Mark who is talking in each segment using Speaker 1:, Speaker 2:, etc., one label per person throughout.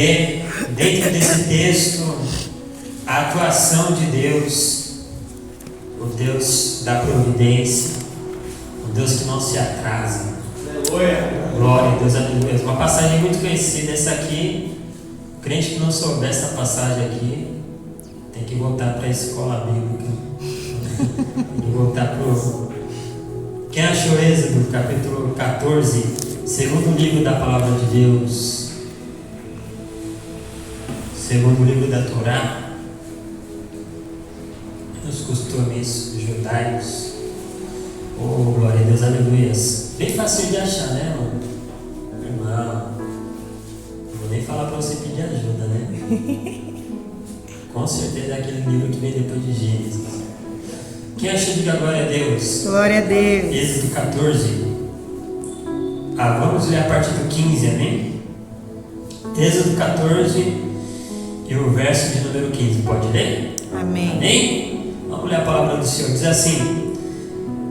Speaker 1: ver dentro desse texto a atuação de Deus, o Deus da providência, o Deus que não se atrasa. Glória a Deus, aleluia. Uma passagem muito conhecida, essa aqui. O crente que não souber essa passagem aqui tem que voltar para a escola bíblica. Tem que voltar para o... Quem achou Êxodo, capítulo 14, segundo livro da palavra de Deus, segundo livro da Torá, os costumes judaicos. Oh, glória a Deus, aleluia. Bem fácil de achar, né, irmão? Irmão, não vou nem falar para você pedir ajuda, né? Com certeza é aquele livro que vem depois de Gênesis. Quem achou, diga glória a Deus.
Speaker 2: Glória a Deus.
Speaker 1: Êxodo 14. Vamos ler a partir do 15, amém? Êxodo 14 e o verso de número 15. Pode ler?
Speaker 2: Amém.
Speaker 1: Amém? Vamos ler a palavra do Senhor. Diz assim: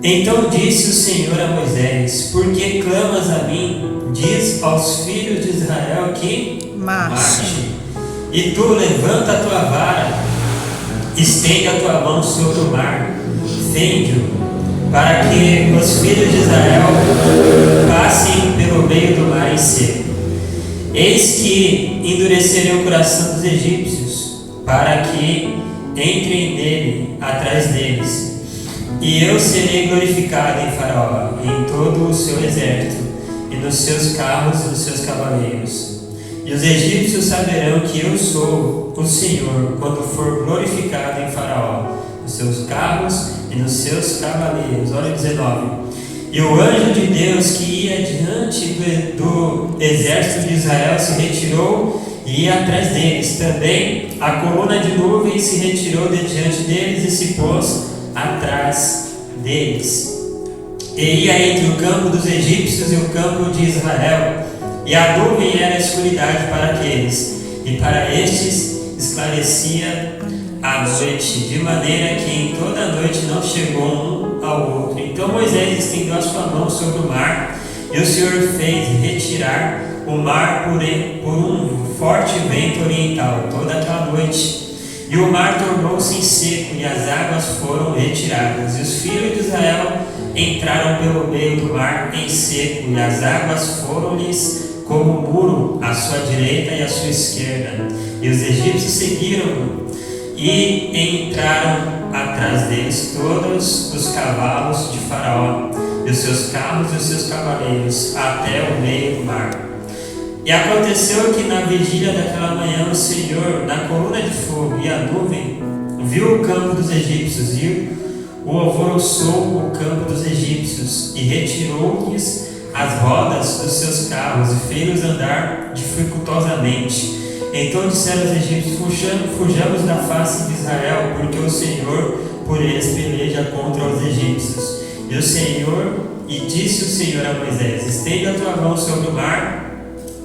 Speaker 1: Então disse o Senhor a Moisés: Por que clamas a mim? Diz aos filhos de Israel que marche. E tu levanta a tua vara, estende a tua mão sobre o mar, fende-o, para que os filhos de Israel passem pelo meio do mar em seco. Eis que endurecerei o coração dos egípcios, para que entrem nele atrás deles. E eu serei glorificado em Faraó, e em todo o seu exército, e nos seus carros e nos seus cavaleiros. E os egípcios saberão que eu sou o Senhor, quando for glorificado em Faraó, nos seus carros e nos seus cavaleiros. Olha 19. E o anjo de Deus que ia diante do exército de Israel se retirou e ia atrás deles. Também a coluna de nuvem se retirou de diante deles e se pôs atrás deles. E ia entre o campo dos egípcios e o campo de Israel. E a nuvem era a escuridade para aqueles, e para estes esclarecia a noite, de maneira que em toda a noite não chegou um ao outro. Então Moisés estendeu a sua mão sobre o mar, e o Senhor fez retirar o mar por um forte vento oriental toda aquela noite. E o mar tornou-se em seco, e as águas foram retiradas. E os filhos de Israel entraram pelo meio do mar em seco, e as águas foram-lhes como muro à sua direita e à sua esquerda. E os egípcios seguiram e entraram atrás deles todos os cavalos de Faraó, e os seus carros e os seus cavaleiros, até o meio do mar. E aconteceu que na vigília daquela manhã o Senhor, na coluna de fogo e a nuvem, viu o campo dos egípcios e o alvoroçou o campo dos egípcios, e retirou-lhes as rodas dos seus carros e fez-os andar dificultosamente. Então disseram os egípcios: Fujamos da face de Israel, porque o Senhor por eles peleja contra os egípcios. E disse o Senhor a Moisés: Estende a tua mão sobre o mar,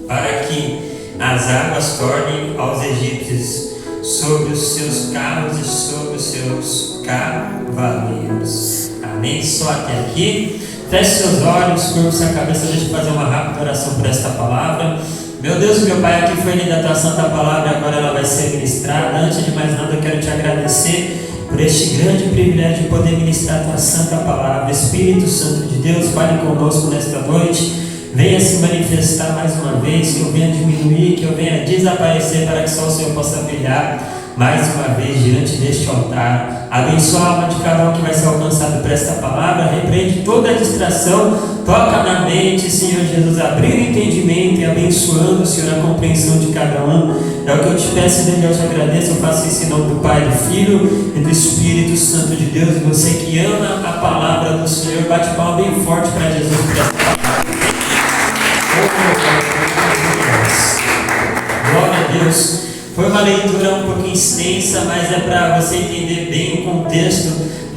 Speaker 1: para que as águas tornem aos egípcios sobre os seus carros e sobre os seus cavaleiros. Amém? Só até aqui. Feche seus olhos, curva sua cabeça, deixa eu fazer uma rápida oração por esta palavra. Meu Deus, meu Pai, aqui foi lida a tua santa palavra, agora ela vai ser ministrada. Antes de mais nada, eu quero te agradecer por este grande privilégio de poder ministrar a tua santa palavra. Espírito Santo de Deus, fale conosco nesta noite. Venha se manifestar mais uma vez, que eu venha diminuir, que eu venha desaparecer, para que só o Senhor possa brilhar mais uma vez diante deste altar. Abençoa a alma de cada um que vai ser alcançado por esta palavra. Repreende toda a distração, toca na mente, Senhor Jesus, abrindo o entendimento e abençoando, Senhor, a compreensão de cada um. É o que eu te peço, e eu te agradeço. Eu faço isso em nome do Pai, do Filho e do Espírito Santo de Deus. E você que ama a palavra do Senhor, bate palma bem forte para Jesus por esta palavra. Glória a Deus. Foi uma leitura um pouquinho extensa, mas é para você entender bem o contexto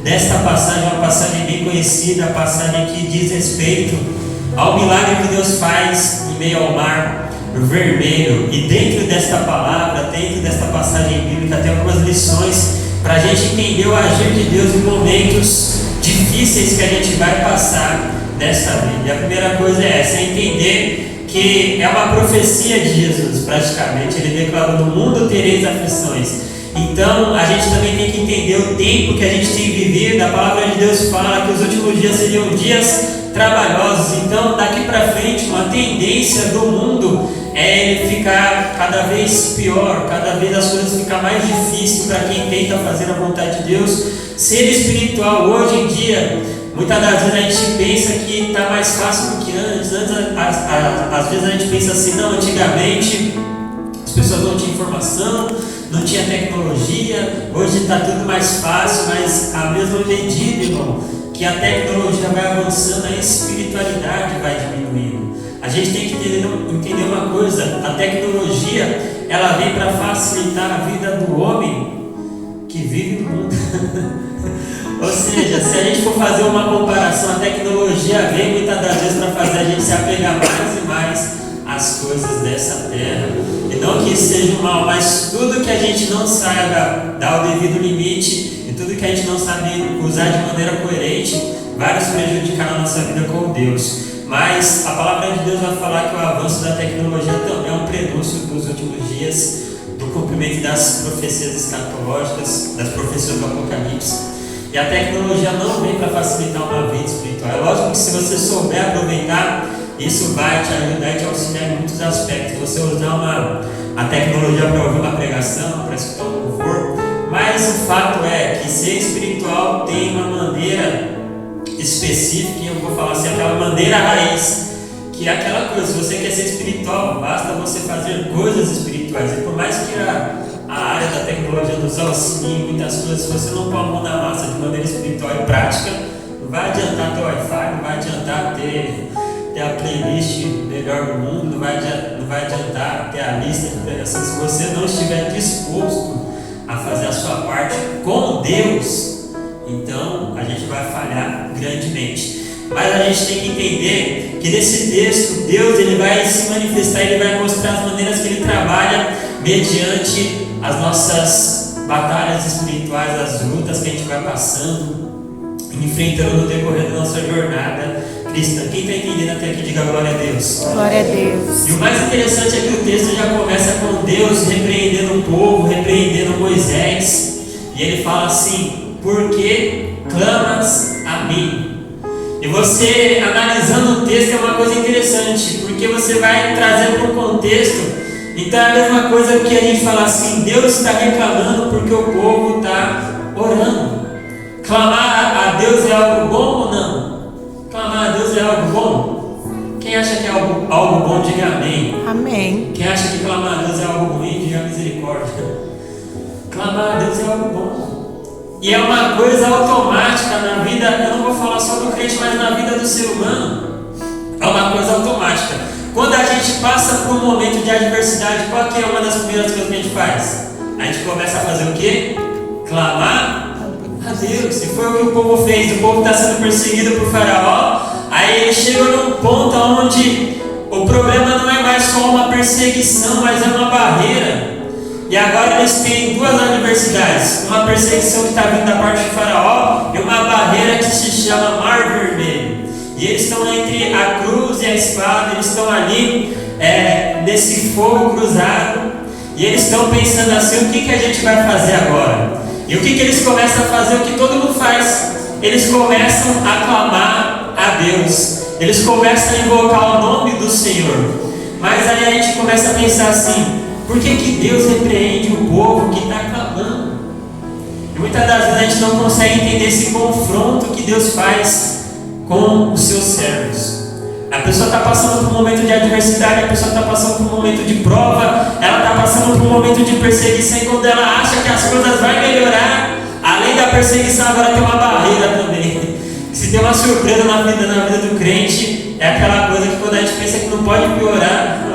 Speaker 1: desta passagem, uma passagem bem conhecida, a passagem que diz respeito ao milagre que Deus faz em meio ao mar vermelho. E dentro desta palavra, dentro desta passagem bíblica, tem algumas lições para a gente entender o agir de Deus em momentos difíceis que a gente vai passar nesta vida. E a primeira coisa é essa, é entender que é uma profecia de Jesus, praticamente. Ele declarou: no mundo tereis aflições. Então a gente também tem que entender o tempo que a gente tem vivido. A palavra de Deus fala que os últimos dias seriam dias trabalhosos. Então daqui para frente uma tendência do mundo é ele ficar cada vez pior, cada vez as coisas ficam mais difíceis para quem tenta fazer a vontade de Deus. Ser espiritual hoje em dia, muitas das vezes a gente pensa que está mais fácil do que antes. Às vezes a gente pensa assim: não, antigamente as pessoas não tinham informação, não tinha tecnologia, hoje está tudo mais fácil. Mas à mesma medida, irmão, que a tecnologia vai avançando, a espiritualidade vai diminuindo. A gente tem que entender uma coisa: a tecnologia ela vem para facilitar a vida do homem que vive no mundo. Ou seja, se a gente for fazer uma comparação, a tecnologia vem muitas das vezes para fazer a gente se apegar mais e mais às coisas dessa terra. E não que isso seja um mal, mas tudo que a gente não saiba dar o devido limite e tudo que a gente não sabe usar de maneira coerente vai nos prejudicar na nossa vida com Deus. Mas a palavra de Deus vai falar que o avanço da tecnologia também é um prenúncio dos últimos dias, do cumprimento das profecias escatológicas, das profecias do Apocalipse. E a tecnologia não vem para facilitar uma vida espiritual. É lógico que se você souber aproveitar, isso vai te ajudar e te auxiliar em muitos aspectos. Você usar a tecnologia para ouvir uma pregação, para escutar um louvor. Mas o fato é que ser espiritual tem uma maneira específica, e eu vou falar assim, aquela maneira raiz, que é aquela coisa: se você quer ser espiritual, basta você fazer coisas espirituais. E por mais que a área da tecnologia nos auxilie em muitas coisas, se você não pôr a mão na massa de maneira espiritual e prática, não vai adiantar ter Wi-Fi, não vai adiantar ter a playlist melhor do mundo, não vai adiantar ter a lista de pregação. Se você não estiver disposto a fazer a sua parte com Deus, então a gente vai falhar grandemente. Mas a gente tem que entender que nesse texto Deus ele vai se manifestar, ele vai mostrar as maneiras que ele trabalha mediante as nossas batalhas espirituais, as lutas que a gente vai passando, enfrentando no decorrer da nossa jornada cristã. Quem está entendendo até aqui, diga glória a Deus.
Speaker 2: Glória a Deus.
Speaker 1: E o mais interessante é que o texto já começa com Deus repreendendo o povo, repreendendo Moisés, e ele fala assim: por que clamas a mim? E você analisando o texto é uma coisa interessante, porque você vai trazer para o contexto. Então é a mesma coisa que a gente fala assim: Deus está reclamando porque o povo está orando. Clamar a Deus é algo bom ou não? Clamar a Deus é algo bom? Quem acha que é algo bom, diga amém.
Speaker 2: Amém.
Speaker 1: Quem acha que clamar a Deus é algo ruim, diga misericórdia. Clamar a Deus é algo bom. E é uma coisa automática na vida, eu não vou falar só do crente, mas na vida do ser humano. É uma coisa automática. Quando a gente passa por um momento de adversidade, qual que é uma das primeiras coisas que a gente faz? A gente começa a fazer o quê? Clamar a Deus. E foi o que o povo fez. O povo está sendo perseguido por Faraó. Aí ele chegou num ponto onde o problema não é mais só uma perseguição, mas é uma barreira. E agora eles têm duas adversidades: uma perseguição que está vindo da parte de Faraó e uma barreira que se chama Mar Vermelho. E eles estão entre a cruz e a espada, eles estão ali nesse fogo cruzado, e eles estão pensando assim: o que a gente vai fazer agora? E o que eles começam a fazer? O que todo mundo faz: eles começam a clamar a Deus, eles começam a invocar o nome do Senhor. Mas aí a gente começa a pensar assim: por que Deus repreende o povo que está clamando? E muitas das vezes a gente não consegue entender esse confronto que Deus faz com os seus servos. A pessoa está passando por um momento de adversidade, a pessoa está passando por um momento de prova, ela está passando por um momento de perseguição, e quando ela acha que as coisas vão melhorar, além da perseguição agora tem uma barreira também. Se tem uma surpresa na vida do crente, é aquela coisa que quando a gente pensa que não pode piorar,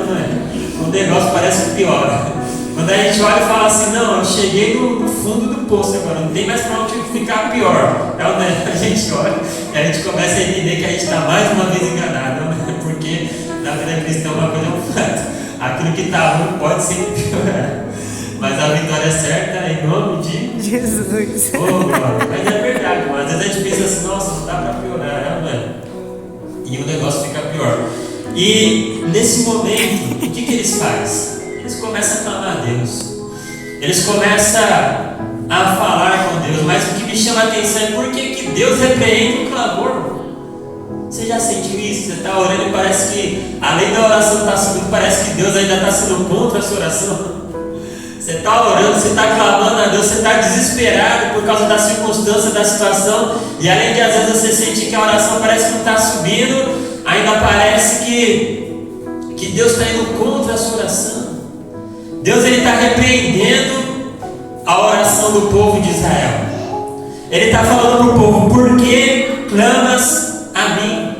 Speaker 1: o negócio parece que piora. Quando a gente olha e fala assim: não, eu cheguei no fundo do poço agora, não tem mais para onde ficar pior. A gente olha e a gente começa a entender que a gente está mais uma vez enganado, porque na vida cristã uma coisa é um fato: aquilo que está ruim pode sempre piorar, mas a vitória é certa em nome de
Speaker 2: Jesus.
Speaker 1: Oh, glória. Mas é verdade, mas às vezes a gente pensa assim: nossa, não dá para piorar, E o negócio fica pior. E nesse momento, o que eles fazem? Eles começam a clamar a Deus. Eles começam a falar com Deus. Mas o que me chama a atenção é por que Deus repreende o clamor. Você já sentiu isso? Você está orando e parece que, além da oração estar subindo, parece que Deus ainda está sendo contra a sua oração. Você está orando, você está clamando a Deus, você está desesperado por causa da circunstância, da situação, e além de às vezes você sentir que a oração parece que não está subindo, ainda parece que Deus está indo contra a sua oração. Deus está repreendendo a oração do povo de Israel. Ele está falando para o povo: por que clamas a mim?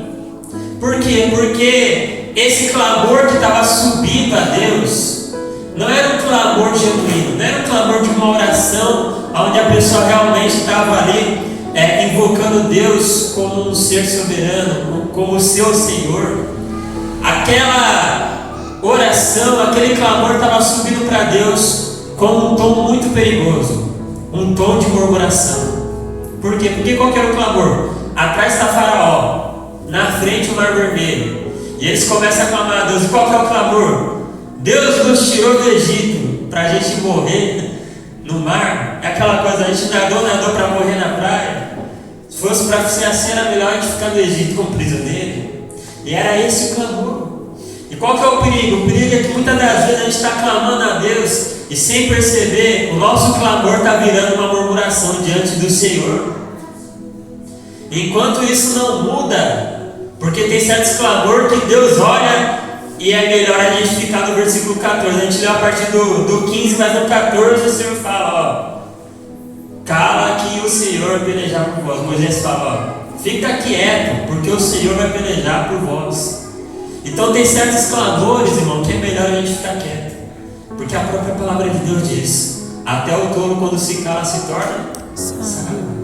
Speaker 1: Por quê? Porque esse clamor que estava subindo a Deus não era um clamor genuíno, não era um clamor de uma oração onde a pessoa realmente estava ali invocando Deus como um ser soberano, como o seu Senhor. Aquela oração, aquele clamor estava subindo para Deus com um tom muito perigoso, um tom de murmuração. Por quê? Porque qual que era o clamor? Atrás está Faraó, na frente o Mar Vermelho, e eles começam a clamar a Deus. E qual que é o clamor? Deus nos tirou do Egito para a gente morrer no mar. É aquela coisa, a gente nadou para morrer na praia. Se fosse para ser assim, era melhor a gente ficar no Egito como prisioneiro. E era esse o clamor. E qual que é o perigo? O perigo é que muitas das vezes a gente está clamando a Deus e sem perceber, o nosso clamor está virando uma murmuração diante do Senhor. Enquanto isso não muda, porque tem certos clamor que Deus olha. E é melhor a gente ficar no versículo 14. A gente leu a partir do 15, mas no 14 o Senhor fala: cala que o Senhor pelejar por vós. Moisés fala: fica quieto, porque o Senhor vai pelejar por vós. Então tem certos clamores, irmão, que é melhor a gente ficar quieto, porque a própria palavra de Deus diz: até o tolo, quando se cala, se torna sábio.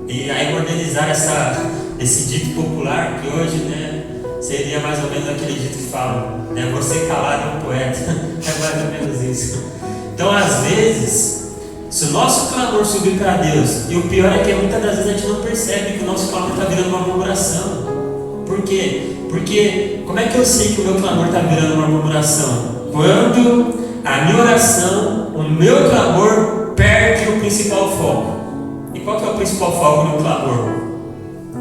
Speaker 1: E aí modernizar esse dito popular que hoje, né, seria mais ou menos aquele dito que fala, né, você calado é um poeta. É mais ou menos isso. Então, às vezes, se o nosso clamor subir para Deus, e o pior é que muitas das vezes a gente não percebe que o nosso clamor está virando uma murmuração. Por quê? Porque como é que eu sei que o meu clamor está virando uma murmuração? Quando a minha oração, o meu clamor perde o principal foco. E qual que é o principal foco no clamor?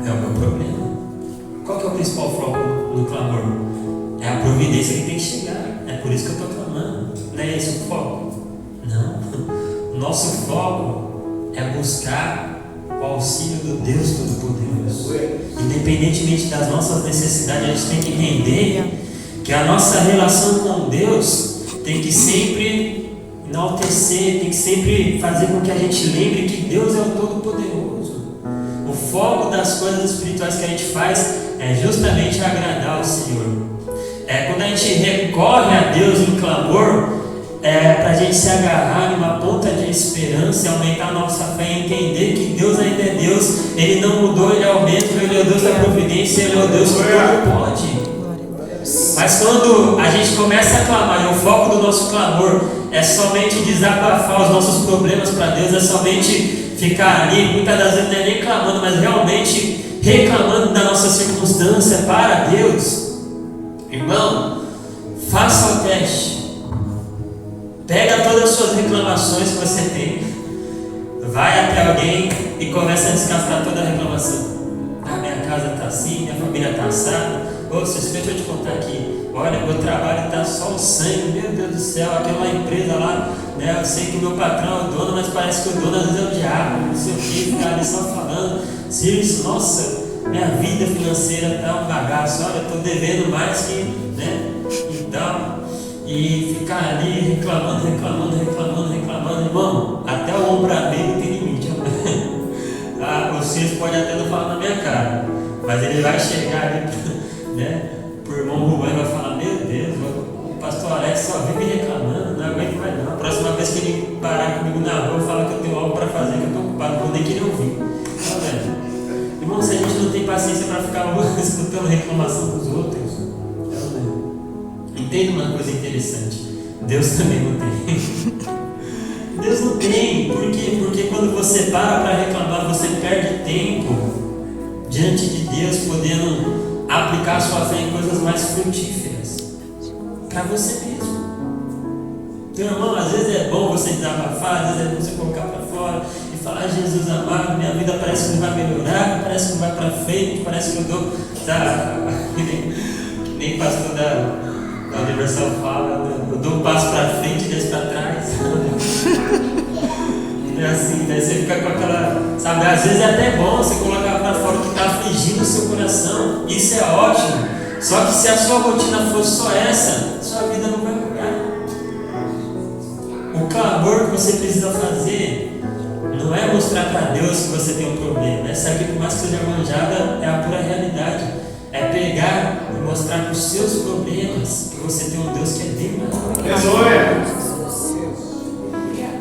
Speaker 1: É o meu problema. Qual que é o principal foco no clamor? É a providência que tem que chegar. É por isso que eu estou clamando. Não é esse o foco? Não. O nosso foco é buscar o auxílio do Deus Todo-Poderoso. Independentemente das nossas necessidades, a gente tem que entender que a nossa relação com Deus tem que sempre enaltecer, tem que sempre fazer com que a gente lembre que Deus é o Todo-Poderoso. O foco das coisas espirituais que a gente faz é justamente agradar o Senhor. Quando a gente recorre a Deus em clamor, para a gente se agarrar numa ponta de esperança e aumentar a nossa fé e entender que Deus ainda é Deus. Ele não mudou, Ele é o mesmo, Ele é o Deus da providência, Ele é o Deus que tudo pode. Mas quando a gente começa a clamar e o foco do nosso clamor é somente desabafar os nossos problemas para Deus, é somente ficar ali, muitas das vezes não é nem clamando, mas realmente reclamando da nossa circunstância para Deus, irmão, faça o teste. Pega todas as suas reclamações que você tem, vai até alguém e começa a descascar toda a reclamação. Minha casa está assim, minha família está assada. Deixa eu te contar aqui. Olha, meu trabalho está só o sangue, meu Deus do céu, aquela empresa lá, né? Eu sei que o meu patrão é o dono, mas parece que o dono às vezes é o diabo, não sei o que, ficar ali só falando. Serviço, nossa, minha vida financeira está um bagaço, olha, eu estou devendo mais que, né? Então, e ficar ali reclamando, irmão, até o ombro amigo tem limite. O Cícero pode até não falar na minha cara, mas ele vai chegar ali, né, pro irmão Rubão e vai falar: meu Deus, o pastor Alex só vive reclamando, não aguento mais não. A próxima vez que ele parar comigo na rua, eu falo que eu tenho algo para fazer, que eu estou ocupado, não vou nem querer ouvir. Tá vendo? Irmão, se a gente não tem paciência para ficar escutando reclamação dos outros, entenda uma coisa interessante: Deus também não tem. Deus não tem. Por quê? Porque quando você para reclamar, você perde tempo diante de Deus, podendo aplicar a sua fé em coisas mais frutíferas para você mesmo. Meu irmão, às vezes é bom você desabafar, às vezes é bom você colocar para fora e falar: Jesus amado, minha vida parece que não vai melhorar, parece que não vai para frente, parece que eu dou, que nem pastor da Universal fala, eu dou um passo para frente e 10 para trás. É assim, daí você fica com aquela, sabe, às vezes é até bom você colocar para fora o que está afligindo o seu coração, isso é ótimo. Só que se a sua rotina fosse só essa, sua vida não vai mudar. O clamor que você precisa fazer não é mostrar para Deus que você tem um problema. Essa aqui, por mais que seja manjada, é a pura realidade. É pegar e mostrar para os seus problemas que você tem um Deus que é bem maior.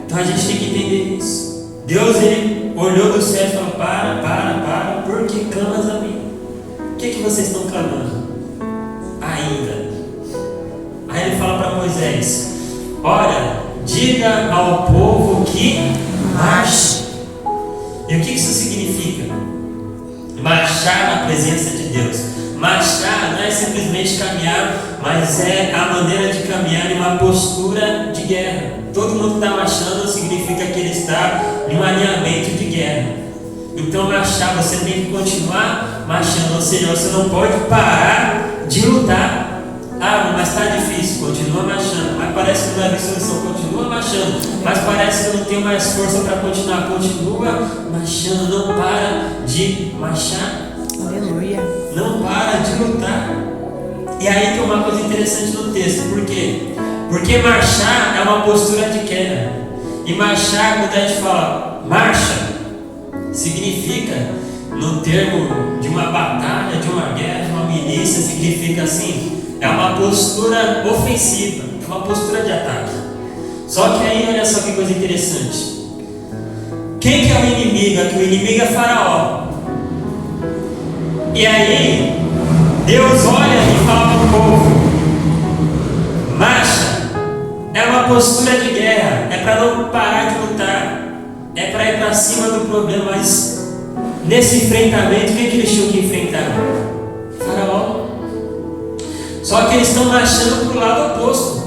Speaker 1: Então a gente tem que entender isso. Deus, ele olhou do céu e falou: para, por que clamas a mim? O que vocês estão clamando? Ainda. Aí ele fala para Moisés: ora, diga ao povo que marche. E o que isso significa? Marchar na presença de Deus. Marchar não é simplesmente caminhar, mas é a maneira de caminhar em uma postura de guerra. Todo mundo que está marchando significa que ele está em um alinhamento de guerra. Então marchar, você tem que continuar marchando, ou seja, você não pode parar de lutar. Ah, mas está difícil, continua marchando. Mas parece que não vai haver solução, continua marchando. Mas parece que eu não tenho mais força para continuar, continua marchando, não para de marchar.
Speaker 2: Aleluia.
Speaker 1: Não para de lutar. E aí tem uma coisa interessante no texto. Por quê? Porque marchar é uma postura de queda. E marchar, quando a gente fala marcha, significa, no termo de uma batalha, de uma guerra, de uma milícia, significa assim: é uma postura ofensiva, é uma postura de ataque. Só que aí, olha só que coisa interessante. Quem que é o inimigo? Aqui o inimigo é Faraó. E aí, Deus olha e fala para o povo: marcha. É uma postura de guerra, é para não parar de lutar, é para ir para cima do problema. Mas nesse enfrentamento, quem que eles tinham que enfrentar? Faraó. Só que eles estão marchando para o lado oposto.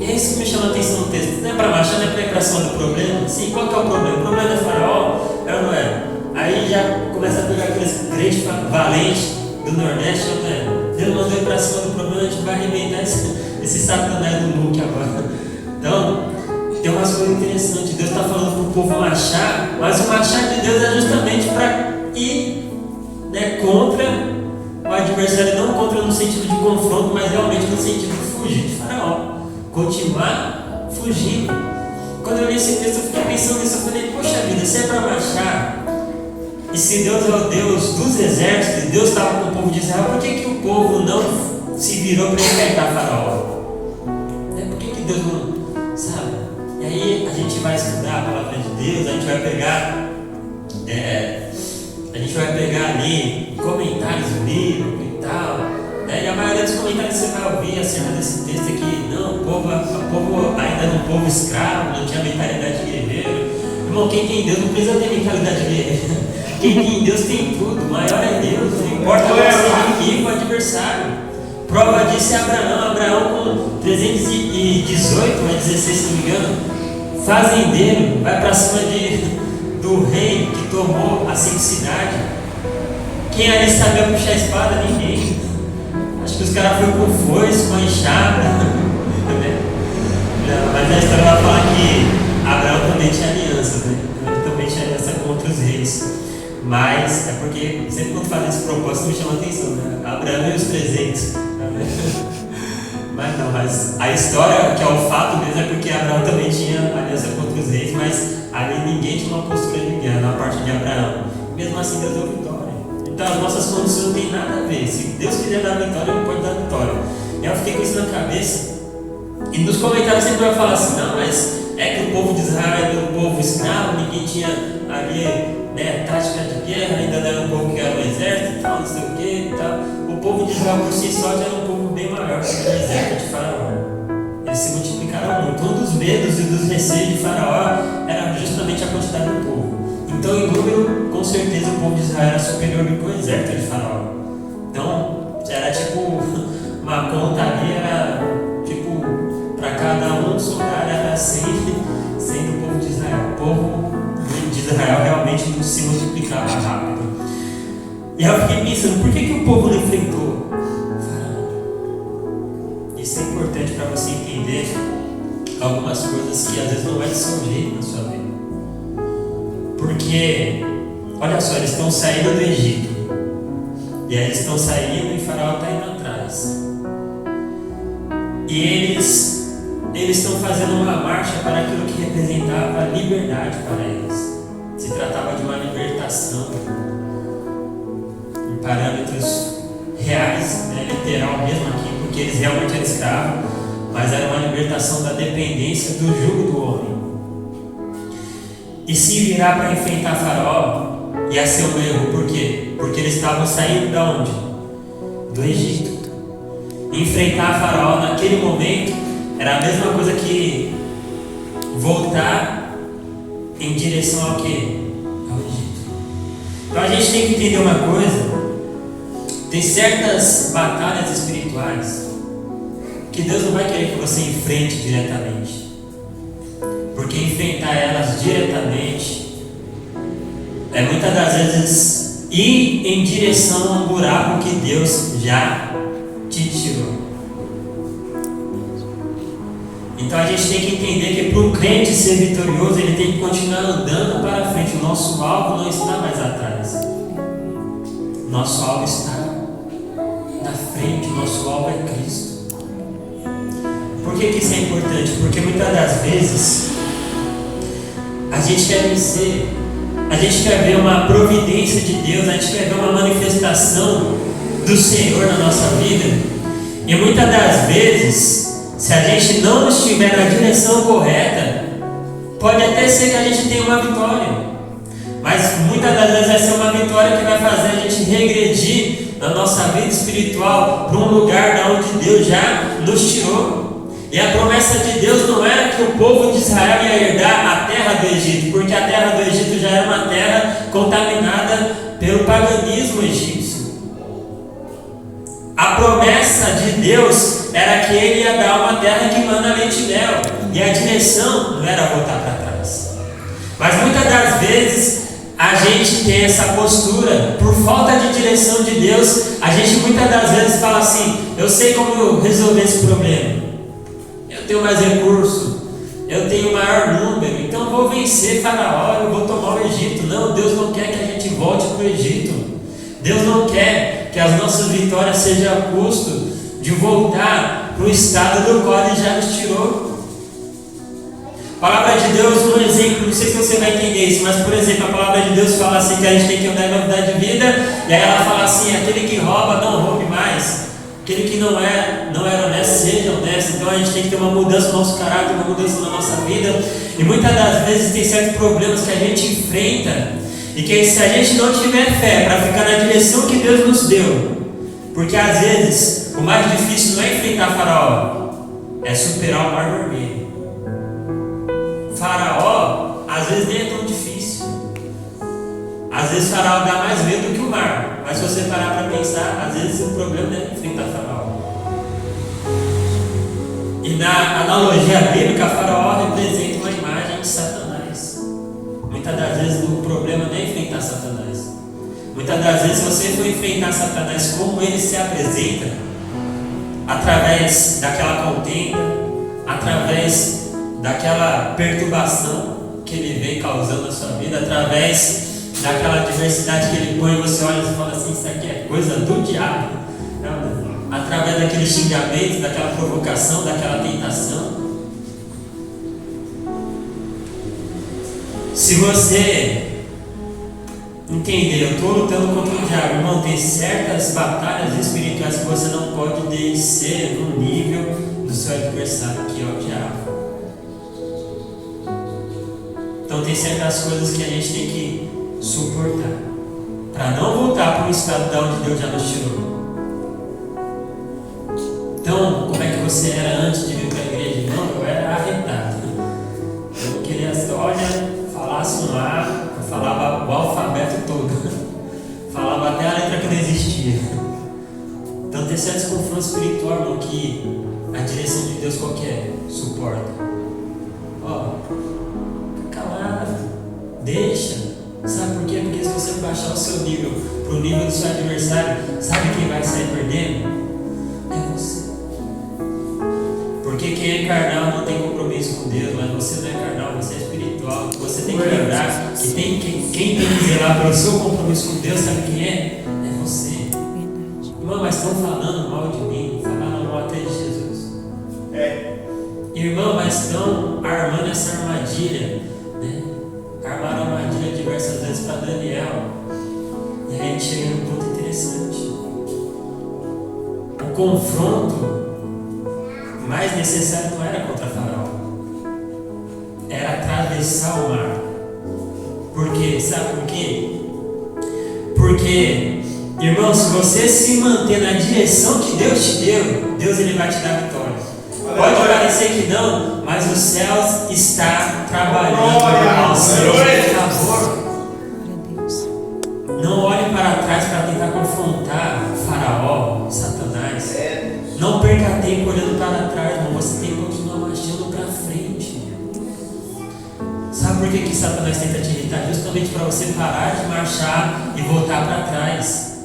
Speaker 1: E é isso que me chama a atenção no texto. Não é para marchar, não é para ir para cima do problema. Sim, qual que é o problema? O problema é Faraó, é ou não é? Aí já começa a pegar aqueles crentes valentes do Nordeste, não é? Deus mandou ir para cima do problema, a gente vai arrebentar esse satanás do mundo agora. Então, tem umas coisas interessantes. Deus está falando para o povo marchar, mas o marchar de Deus é justamente para ir, né, contra o adversário, não contra no sentido de confronto, mas realmente no sentido de fugir de Faraó, continuar fugindo. Quando eu li esse texto, eu fiquei pensando nisso. Eu falei: poxa vida, se é para marchar, e se Deus é o Deus dos exércitos, e Deus estava com o povo de Israel, por que o povo não se virou para enfrentar Faraó? Por que Deus não, sabe? E aí a gente vai estudar a palavra de Deus, a gente vai pegar ali comentários bíblicos e tal, né? E a maioria dos comentários que você vai ouvir acerca desse texto aqui: não, o povo ainda era um povo escravo, não tinha mentalidade de guerreiro. Irmão, quem tem Deus não precisa ter mentalidade de guerreiro. Quem tem Deus tem tudo, o maior é Deus, não importa qual é o inimigo, o adversário. Prova disso é Abraão com 318, ou 16 se não me engano, fazendeiro, vai para cima do rei que tomou as 5 cidades. Quem ali sabia puxar a espada? Ninguém. Acho que os caras foram com foice, com a enxada. Mas a história vai falar que Abraão também tinha alianças, né? Ele também tinha aliança contra os reis. Mas é porque sempre quando faz esse propósito me chama a atenção, né? Abraão e os 300. Mas a história, que é o fato mesmo, é porque Abraão também tinha aliança contra os reis, mas ali ninguém tinha uma postura de guerra na parte de Abraão. Mesmo assim, Deus deu vitória. Então as nossas condições não tem nada a ver. Se Deus quiser dar vitória, Ele pode dar vitória. E eu fiquei com isso na cabeça. E nos comentários sempre vai falar assim: não, mas é que o povo de Israel era um povo escravo, ninguém tinha ali, né, tática de guerra, ainda não era um povo que era um exército e tal, não sei o que e tal. O povo de Israel por si só já era um povo bem maior que o exército de Faraó. Eles se multiplicaram muito. Um dos medos e dos receios de Faraó era justamente a quantidade do povo. Então, em número, com certeza o povo de Israel era superior do que o exército de Faraó. Então, E eu fiquei pensando, por que o povo não enfrentou Faraó? Isso é importante para você entender algumas coisas que às vezes não vai do seu jeito na sua vida. Porque, olha só, eles estão saindo do Egito. E aí eles estão saindo e o Faraó está indo atrás. E eles estão fazendo uma marcha para aquilo que representava liberdade para eles. Se tratava de uma libertação em parâmetros reais, né, literal mesmo aqui, porque eles realmente eram escravos, mas era uma libertação da dependência do jugo do homem. E se virar para enfrentar Faraó ia ser um erro. Por quê? Porque eles estavam saindo de onde? Do Egito. Enfrentar Faraó naquele momento era a mesma coisa que voltar em direção ao quê? Ao Egito. Então a gente tem que entender uma coisa. Tem certas batalhas espirituais que Deus não vai querer que você enfrente diretamente. Porque enfrentar elas diretamente é muitas das vezes ir em direção a um buraco que Deus já te tirou. Então a gente tem que entender que para o crente ser vitorioso, ele tem que continuar andando para frente. O nosso alvo não está mais atrás. Nosso alvo está na frente. O nosso alvo é Cristo. Por que isso é importante? Porque muitas das vezes a gente quer vencer, a gente quer ver uma providência de Deus, a gente quer ver uma manifestação do Senhor na nossa vida. E muitas das vezes, se a gente não estiver na direção correta, pode até ser que a gente tenha uma vitória, mas muitas das vezes vai ser uma vitória que vai fazer a gente regredir na nossa vida espiritual para um lugar da onde Deus já nos tirou. E a promessa de Deus não era que o povo de Israel ia herdar a terra do Egito, porque a terra do Egito já era uma terra contaminada pelo paganismo egípcio. A promessa de Deus era que Ele ia dar uma terra que manda leite e mel, e a direção não era voltar para trás. Mas muitas das vezes a gente tem essa postura, por falta de direção de Deus, a gente muitas das vezes fala assim: eu sei como resolver esse problema. Eu tenho mais recurso, eu tenho maior número, então eu vou vencer Faraó, eu vou tomar o Egito. Não, Deus não quer que a gente volte para o Egito. Deus não quer que as nossas vitórias sejam a custo de voltar para o estado do qual Ele já nos tirou. A palavra de Deus, um exemplo, não sei se você vai entender isso, mas por exemplo, a palavra de Deus fala assim que a gente tem que andar em novidade de vida, e aí ela fala assim: aquele que rouba, não roube mais. Aquele que não era honesto, seja honesto. Então a gente tem que ter uma mudança no nosso caráter, uma mudança na nossa vida. E muitas das vezes tem certos problemas que a gente enfrenta, e que se a gente não tiver fé para ficar na direção que Deus nos deu, porque às vezes o mais difícil não é enfrentar Faraó, é superar o Mar Vermelho. Faraó às vezes nem é tão difícil. Às vezes Faraó dá mais medo do que o mar. Mas se você parar para pensar, às vezes o problema não é enfrentar Faraó. E na analogia bíblica, Faraó representa uma imagem de Satanás. Muitas das vezes o problema não é enfrentar Satanás. Muitas das vezes, se você for enfrentar Satanás, como ele se apresenta, através daquela contenda, através daquela perturbação que ele vem causando na sua vida, através daquela adversidade que ele põe, você olha e fala assim: isso aqui é coisa do diabo. Através daquele xingamento, daquela provocação, daquela tentação. Se você entender, eu estou lutando contra o diabo, irmão, tem certas batalhas espirituais que você não pode descer no nível do seu adversário, que é o diabo. Então tem certas coisas que a gente tem que suportar, para não voltar para o estado de onde Deus já nos tirou. Então, como é que você era antes de vir para a igreja? Não, eu era arretado. Eu não queria, olha, falasse um A, eu falava o alfabeto todo. Falava até a letra que não existia. Então tem certos confrontos espirituais, irmão, que a direção de Deus qualquer suporta. Ó, fica calado, deixa. Sabe por quê? Porque se você baixar o seu nível para para o nível do seu adversário, sabe quem vai sair perdendo? É você. Porque quem é carnal não tem compromisso com Deus, mas você não é carnal, você é espiritual. Você tem que lembrar que quem tem que zelar pelo seu compromisso com Deus, sabe quem é? É você. Irmão, mas estão falando mal de mim, falando mal até de Jesus. Irmão, mas estão armando essa armadilha, né? Armaram a armadilha diversas vezes para Daniel. E aí a gente chega num ponto interessante. O confronto mais necessário não era contra Faraó, era atravessar o mar. Por quê? Sabe por quê? Porque, irmão, se você se manter na direção que Deus te deu, Deus ele vai te dar vitória. Pode parecer que não, mas os céus está trabalhando ao seu favor. Não olhe para trás para tentar confrontar Faraó, Satanás. Não perca tempo olhando para trás, irmão. Você tem que continuar marchando para frente. Sabe por que Satanás tenta te irritar? Justamente para você parar de marchar e voltar para trás.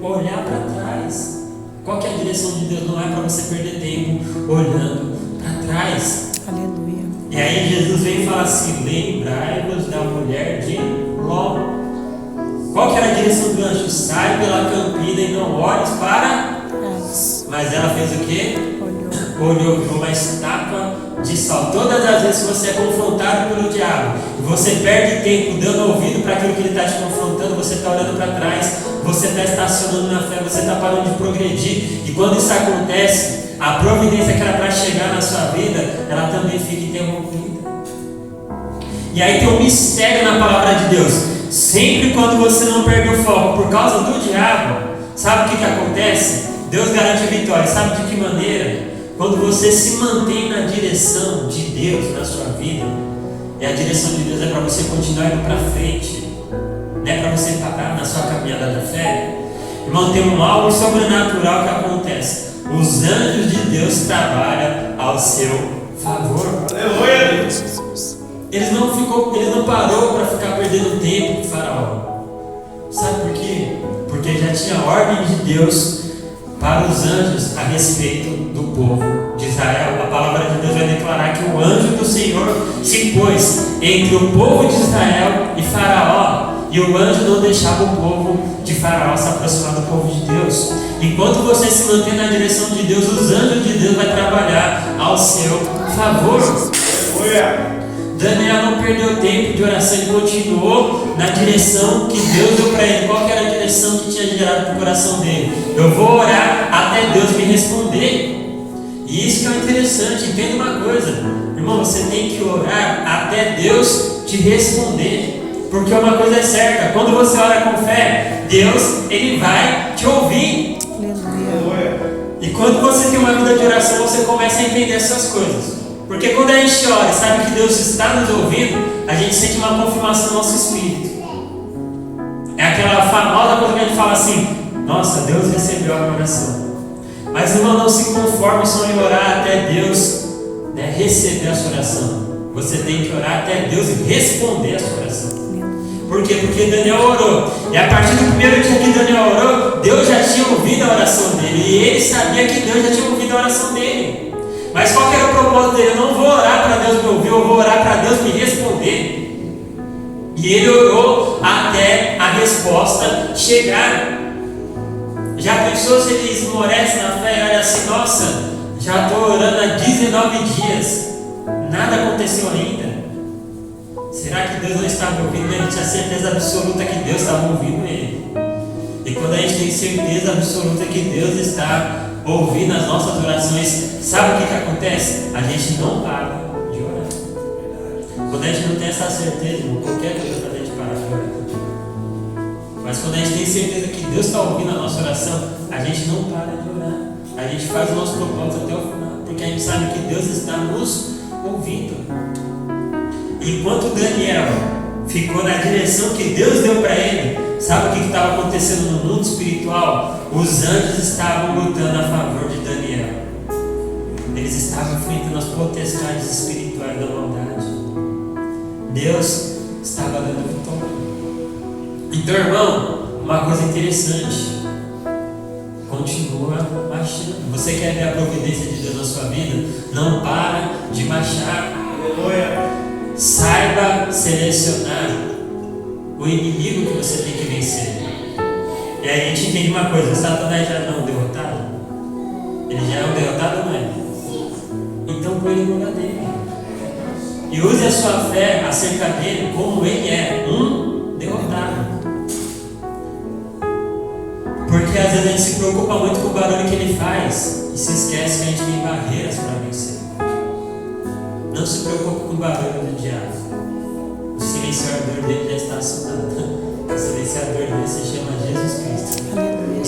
Speaker 1: Olhar para trás. Qual que é a direção de Deus? Não é para você perder tempo olhando para trás.
Speaker 2: Aleluia.
Speaker 1: E aí Jesus vem e fala assim: lembrai-vos da mulher de Ló. Qual que era a direção do anjo? Sai pela campina e não olhes para trás. Mas ela fez o quê? Olhou, virou uma estátua de sal. Todas as vezes que você é confrontado pelo diabo, você perde tempo dando ouvido para aquilo que ele está te confrontando, você está olhando para trás, você está estacionando na fé, você está parando de progredir. E quando isso acontece, a providência que era para chegar na sua vida, ela também fica interrompida. E aí tem um mistério na palavra de Deus. Sempre quando você não perde o foco por causa do diabo, sabe o que acontece? Deus garante a vitória. Sabe de que maneira? Quando você se mantém na direção de Deus na sua vida, e a direção de Deus é para você continuar indo para frente, não é para você parar na sua caminhada da fé. Irmão, tem algo sobrenatural que acontece. Os anjos de Deus trabalham ao seu favor.
Speaker 3: Aleluia!
Speaker 1: Eles não parou para ficar perdendo tempo com Faraó. Sabe por quê? Porque já tinha ordem de Deus para os anjos a respeito do povo de Israel. A palavra de Deus vai declarar que o anjo do Senhor se pôs entre o povo de Israel e Faraó, e o anjo não deixava o povo de Faraó se aproximar do povo de Deus. Enquanto você se mantém na direção de Deus, os anjos de Deus vão trabalhar ao seu favor. Daniel não perdeu tempo de oração e continuou na direção que Deus deu para ele. Qual que era a direção que tinha gerado para o coração dele? Eu vou orar até Deus me responder. E isso que é interessante. Entenda uma coisa, irmão, você tem que orar até Deus te responder. Porque uma coisa é certa, quando você ora com fé, Deus ele vai te ouvir. E quando você tem uma vida de oração, você começa a entender essas coisas. Porque quando a gente ora e sabe que Deus está nos ouvindo, a gente sente uma confirmação no nosso espírito. É aquela famosa coisa que a gente fala assim: nossa, Deus recebeu a minha oração. Mas irmão, não se conforme só em orar até Deus receber a sua oração. Você tem que orar até Deus responder a sua oração. Por quê? Porque Daniel orou. E a partir do primeiro dia que Daniel orou, Deus já tinha ouvido a oração dele. E ele sabia que Deus já tinha ouvido a oração dele. Mas qual que era o propósito dele? Eu não vou orar para Deus me ouvir, eu vou orar para Deus me responder. E ele orou até a resposta chegar. Já pensou se ele esmorece na fé e olha assim: nossa, já estou orando há 19 dias, nada aconteceu ainda. Será que Deus não estava ouvindo ele? Tinha certeza absoluta que Deus estava ouvindo ele. E quando a gente tem certeza absoluta que Deus está ouvindo as nossas orações, sabe o que acontece? A gente não para de orar. Quando a gente não tem essa certeza, qualquer coisa para a gente parar de orar. Mas quando a gente tem certeza que Deus está ouvindo a nossa oração, a gente não para de orar. A gente faz o nosso propósito até o final, porque a gente sabe que Deus está nos ouvindo. Enquanto Daniel ficou na direção que Deus deu para ele, sabe o que estava acontecendo no mundo espiritual? Os anjos estavam lutando a favor de Daniel. Eles estavam enfrentando as potestades espirituais da maldade. Deus estava dando vitória. Então, irmão, uma coisa interessante. Continua marchando. Você quer ver a providência de Deus na sua vida? Não para de marchar. Saiba selecionar o inimigo que você tem que vencer. E aí a gente entende uma coisa: Satanás já não é um derrotado? Ele já é um derrotado ou não é? Então põe ele no lugar dele. E use a sua fé acerca dele como ele é um derrotado. Porque às vezes a gente se preocupa muito com o barulho que ele faz e se esquece que a gente tem barreiras para vencer. Não se preocupe com o barulho do diabo. O silenciador dele já está assinado. O silenciador dele se chama Jesus Cristo.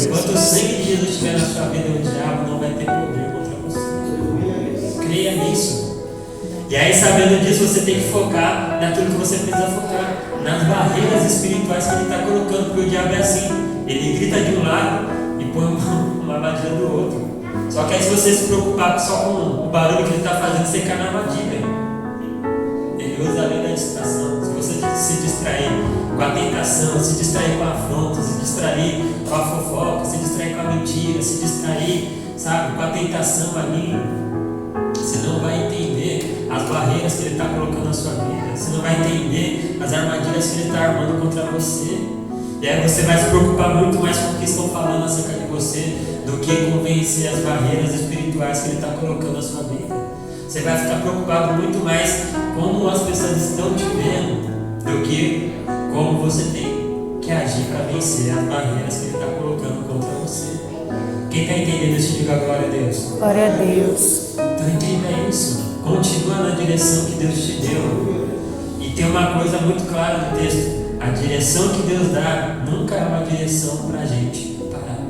Speaker 1: Enquanto o sangue de Jesus estiver na sua vida, o diabo não vai ter poder contra você. Creia nisso. E aí, sabendo disso, você tem que focar naquilo que você precisa focar, nas barreiras espirituais que ele está colocando, porque o diabo é assim. Ele grita de um lado e põe uma armadilha do outro. Só que aí, se você se preocupar só com o barulho que ele está fazendo, você cai na armadilha. Ele usa a lei da distração. Se você se distrair com a tentação, se distrair com a afronta, se distrair com a fofoca, se distrair com a mentira, se distrair, sabe, com a tentação ali, você não vai entender as barreiras que ele está colocando na sua vida. Você não vai entender as armadilhas que ele está armando contra você. E aí você vai se preocupar muito mais com o que estão falando acerca de você do que com vencer as barreiras espirituais que ele está colocando na sua vida. Você vai ficar preocupado muito mais como as pessoas estão te vendo do que como você tem que agir para vencer as barreiras que ele está colocando contra você. Quem está entendendo isso, diga glória a Deus.
Speaker 2: Glória a Deus.
Speaker 1: Então entenda isso. Continua na direção que Deus te deu. E tem uma coisa muito clara no texto: a direção que Deus dá nunca é uma direção para a gente parar.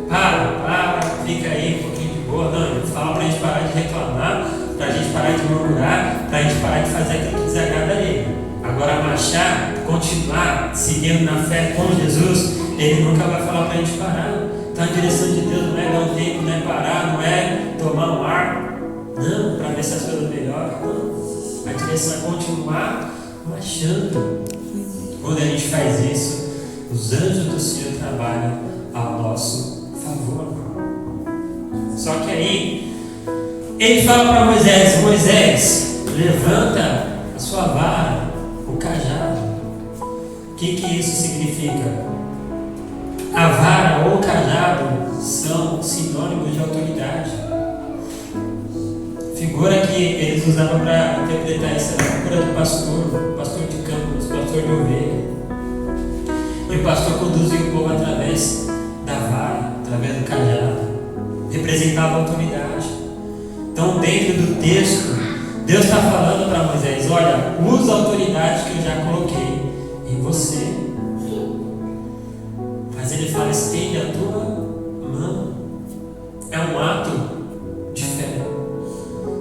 Speaker 1: Para, fica aí um pouquinho de boa. Não, ele fala para a gente parar de reclamar, para a gente parar de murmurar, para a gente parar de fazer aquilo que desagrada a Ele. Agora, marchar, continuar seguindo na fé com Jesus, Ele nunca vai falar para a gente parar. Então a direção de Deus não é dar um tempo, não é parar, não é tomar um ar, não, para ver se as coisas melhoram, não. A direção é continuar marchando. Quando a gente faz isso, os anjos do Senhor trabalham ao nosso favor. Só que aí, ele fala para Moisés: Moisés, levanta a sua vara, o cajado. O que isso significa? A vara ou o cajado são sinônimos de autoridade. Figura que eles usavam para interpretar isso era a figura do pastor de campos, pastor de ovelha. E o pastor conduzia o povo através da vara, através do cajado. Representava a autoridade. Então, dentro do texto, Deus está falando para Moisés: olha, usa a autoridade que eu já coloquei em você. Mas ele fala: estende a tua mão. É um ato de fé.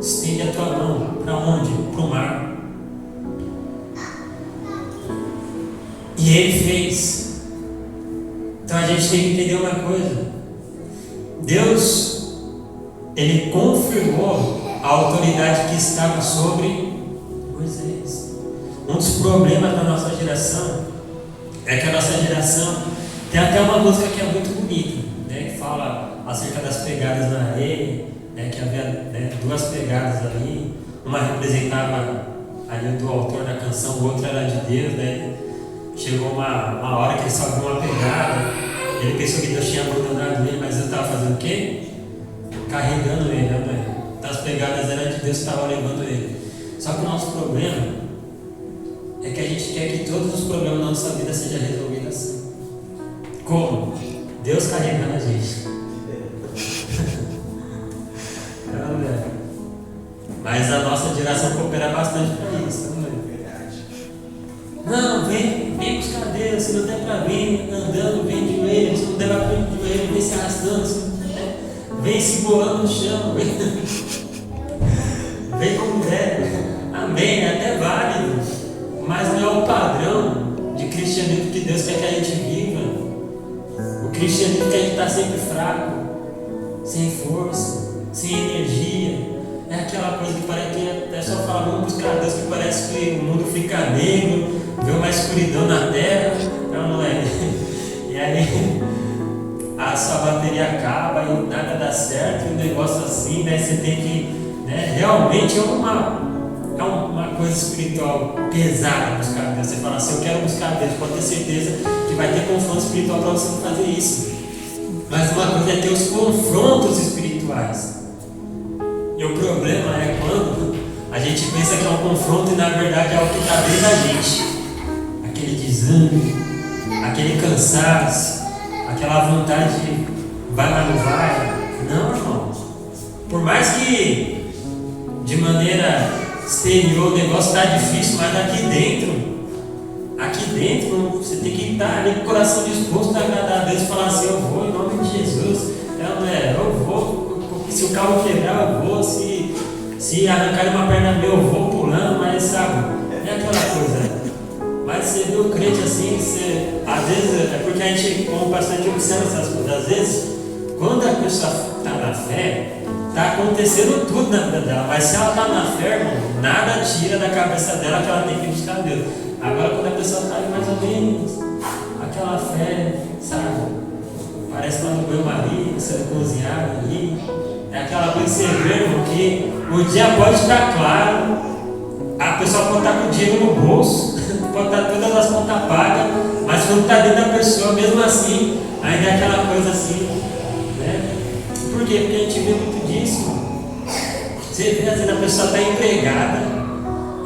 Speaker 1: Estende a tua mão. Para onde? Para o mar. E ele fez. Então a gente tem que entender uma coisa: Deus, Ele confirmou a autoridade que estava sobre Moisés. Um dos problemas da nossa geração é que a nossa geração tem até uma música que é muito bonita, né, que fala acerca das pegadas na areia, né, que havia, né, duas pegadas ali, uma representava ali do autor da canção, o outro era de Deus, né? Chegou uma hora que ele só viu uma pegada, ele pensou que Deus tinha abandonado ele, mas Deus estava fazendo o quê? Carregando ele, né? Então as pegadas eram de Deus que estava levando ele. Só que o nosso problema é que a gente quer que todos os problemas da nossa vida sejam resolvidos assim. Como? Deus carregando a gente. Mas a nossa geração coopera bastante para isso, não é? Não, vem buscar Deus, se não der para vir andando, vem de joelho, se não der para vir de joelho, vem se arrastando, vem se bolando no chão, vem como der. Amém, é até válido, mas não é o padrão de cristianismo que Deus quer que a gente viva. O cristianismo que a gente está sempre fraco, sem força, sem energia. É aquela coisa que parece que é só falar: vamos buscar Deus, que parece que o mundo fica negro, vê uma escuridão na terra. Não é aí a sua bateria acaba e nada dá certo, e um negócio assim, daí você tem que, né, realmente é uma coisa espiritual pesada buscar Deus. Você fala assim, eu quero buscar Deus, pode ter certeza que vai ter confronto espiritual para você não fazer isso. Mas uma coisa é ter os confrontos espirituais. E o problema é quando a gente pensa que é um confronto e na verdade é o que está dentro da gente. Aquele desânimo, aquele cansaço, aquela vontade de vai, mas não vai. Não, irmão. Por mais que de maneira exterior o negócio está difícil, mas aqui dentro você tem que estar ali com o coração disposto a agradar a Deus e falar assim, eu vou em nome de Jesus. Eu vou, se o carro quebrar eu vou, se arrancar uma perna minha eu vou pulando, mas sabe, é aquela coisa. Mas você vê o crente assim, às vezes, é porque a gente, como pastor, a gente observa essas coisas. Às vezes, quando a pessoa está na fé, está acontecendo tudo na vida dela. Mas se ela está na fé, irmão, nada tira da cabeça dela que ela tem que buscar Deus. Agora, quando a pessoa está mais ou menos, aquela fé, sabe? Parece lá no banho-maria, sendo cozinhado ali. É aquela coisa que você vê, irmão, que o dia pode estar claro, a pessoa pode estar com o dinheiro no bolso, pode estar todas as contas pagas, mas quando está dentro da pessoa, mesmo assim, ainda é aquela coisa assim, né? Por quê? Porque a gente vê muito disso. Você vê, às vezes a pessoa está empregada,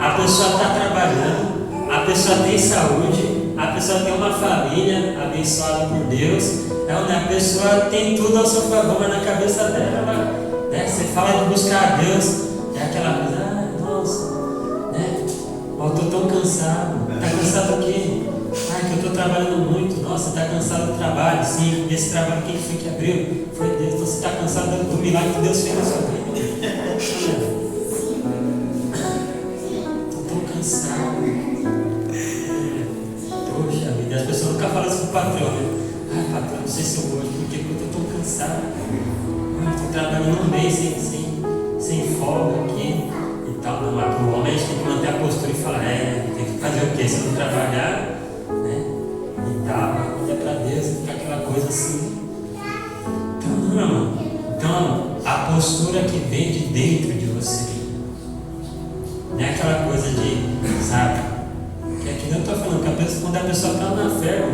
Speaker 1: a pessoa está trabalhando, a pessoa tem saúde, a pessoa tem uma família abençoada por Deus, a pessoa tem tudo ao seu favor, mas na cabeça dela, né, você fala de buscar a Deus, é aquela coisa, nossa, né? Eu estou tão cansado. Está cansado do quê? Que eu estou trabalhando muito. Nossa, está cansado do trabalho. Sim, esse trabalho quem foi que abriu? Foi Deus. Então você está cansado do milagre que Deus fez na sua vida. Estou tão cansado. Poxa vida, as pessoas nunca falam isso com o patrão, né? Patrão, não sei se eu vou hoje, porque eu estou tão cansado. Estou trabalhando um mês sem folga aqui. Não, mas para o homem a gente tem que manter a postura e falar, tem que fazer o quê? Se não trabalhar, né? E tal, olha para Deus, fica aquela coisa assim. Então, a postura que vem de dentro de você, não é aquela coisa de, sabe? Que aqui não estou falando, que quando a pessoa está na fé,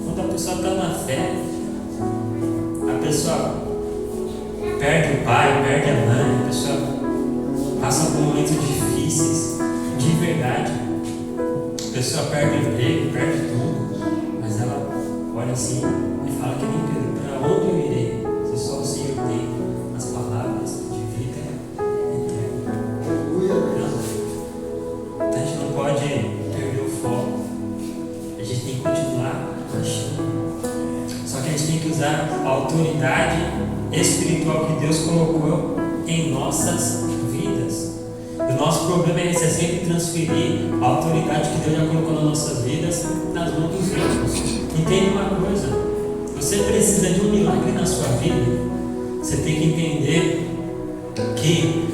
Speaker 1: quando a pessoa está na fé, a pessoa perde o pai, perde a mãe, a pessoa passa por momentos difíceis, de verdade. A pessoa perde o emprego, perde tudo, mas ela olha assim e fala que nem Pedro, para onde eu irei? Se só o Senhor tem as palavras de vida eterna. Então a gente não pode perder o foco, a gente tem que continuar achando. Só que a gente tem que usar a autoridade espiritual que Deus colocou em nossas vidas. E o nosso problema é esse, é sempre transferir a autoridade que Deus já colocou nas nossas vidas nas mãos dos outros. Entende uma coisa? Você precisa de um milagre na sua vida. Você tem que entender que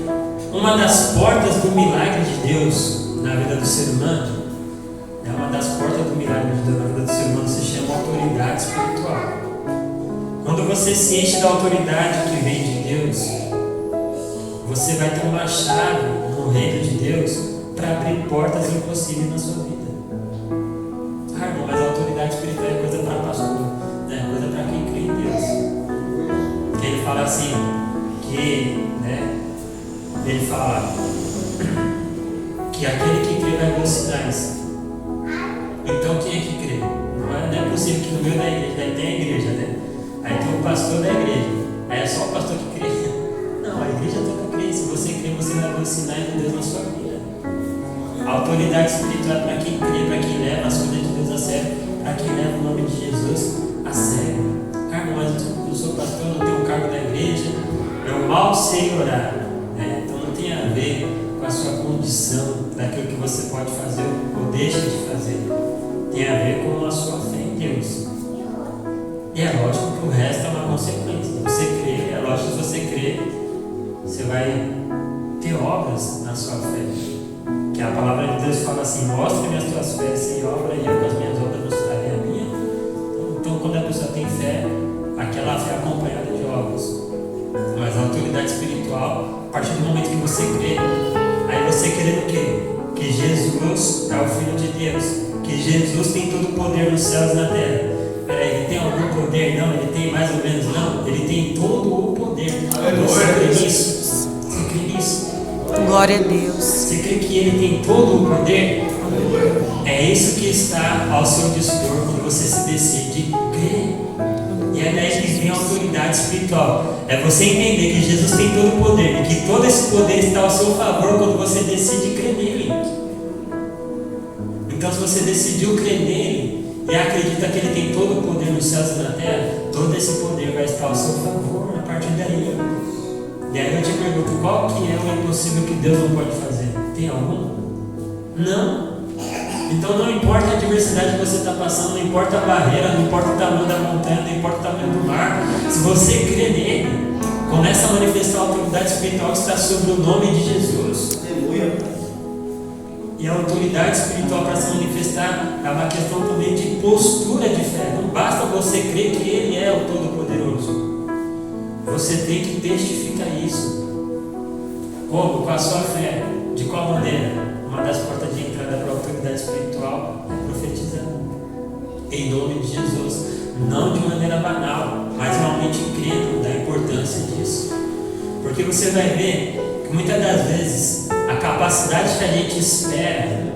Speaker 1: uma das portas do milagre de Deus na vida do ser humano, uma das portas do milagre de Deus na vida do ser humano se chama autoridade espiritual. Quando você se enche da autoridade que vem de Deus, você vai ter uma chave no reino de Deus para abrir portas impossíveis na sua vida. Irmão, mas a autoridade espiritual é coisa para pastor, né? Coisa para quem crê em Deus. Que ele fala assim, que, né? Ele fala que aquele que crê vai ver os sinais. Então quem é que crê? Não é possível que no meio da igreja, aí tem a igreja, né? Aí tem o pastor da igreja. Aí é só o pastor que crê. Não, a igreja toda crê. Se você crê, você vai ver os sinais de Deus na sua vida. A autoridade espiritual é para quem crê, para quem leva as coisas de Deus a sério, para quem leva o nome de Jesus a sério. Carlos, mas eu sou pastor, eu não tenho um cargo da igreja, eu mal sei orar. Né? Então não tem a ver com a sua condição, daquilo que você pode fazer ou deixa de fazer. Tem a ver com a sua fé em Deus. E é lógico que o resto é uma consequência. Você crê, é lógico que se você crê, você vai ter obras na sua fé. Que a palavra de Deus fala assim, mostre-me as tuas fés sem obra e eu com as minhas obras mostrarei a minha. Então quando quando a pessoa tem fé, aquela fé acompanhada de obras. Mas a autoridade espiritual, a partir do momento que você crê, aí você crê no quê? Que Jesus é o Filho de Deus, que Jesus tem todo o poder nos céus e na terra. Peraí, ele tem algum poder? Não, ele tem mais ou menos? Não, ele tem todo o poder. Você crê nisso? Você crê nisso?
Speaker 2: Glória a Deus.
Speaker 1: Você crê que ele tem todo o poder? É isso que está ao seu dispor quando você se decide crer. E é daí que vem a autoridade espiritual. É você entender que Jesus tem todo o poder e que todo esse poder está ao seu favor quando você decide crer nele. Então, se você decidiu crer nele e acredita que ele tem todo o poder nos céus e na terra, todo esse poder vai estar ao seu favor a partir daí. E aí eu te pergunto, qual que é o impossível que Deus não pode fazer? Tem algum? Não. Então não importa a adversidade que você está passando, não importa a barreira, não importa o tamanho da montanha, não importa o tamanho do mar. Se você crê nele, começa a manifestar a autoridade espiritual que está sobre o nome de Jesus.
Speaker 3: Aleluia.
Speaker 1: E a autoridade espiritual para se manifestar é uma questão também de postura de fé. Não basta você crer que ele é o Todo-Poderoso. Você tem que testificar isso. Como? Com a sua fé. De qual maneira? Uma das portas de entrada para a autoridade espiritual é profetizar. Em nome de Jesus. Não de maneira banal, mas realmente crendo da importância disso. Porque você vai ver que muitas das vezes a capacidade que a gente espera,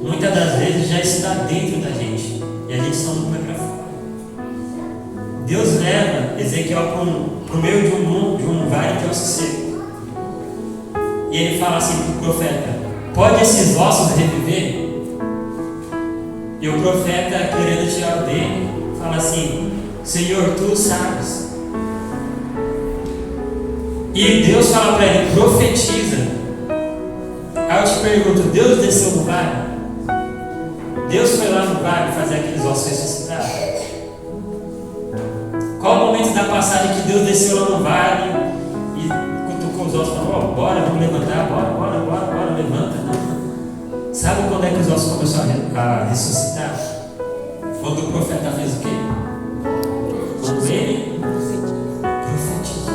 Speaker 1: muitas das vezes já está dentro da gente. E a gente só não põe para fora. Deus leva Ezequiel para o meio de um vale que é o seco. E ele fala assim para o profeta: pode esses ossos reviver? E o profeta, querendo tirar o dele, fala assim: Senhor, tu sabes. E Deus fala para ele: profetiza. Aí eu te pergunto: Deus desceu no vale? Deus foi lá no vale fazer aqueles ossos ressuscitar? Qual o momento da passagem que Deus desceu lá no vale e cutucou os ossos e falou: bora, vamos levantar, bora, levanta? Não. Sabe quando é que os ossos começaram a ressuscitar? Quando o profeta fez o quê? Quando ele profetizou.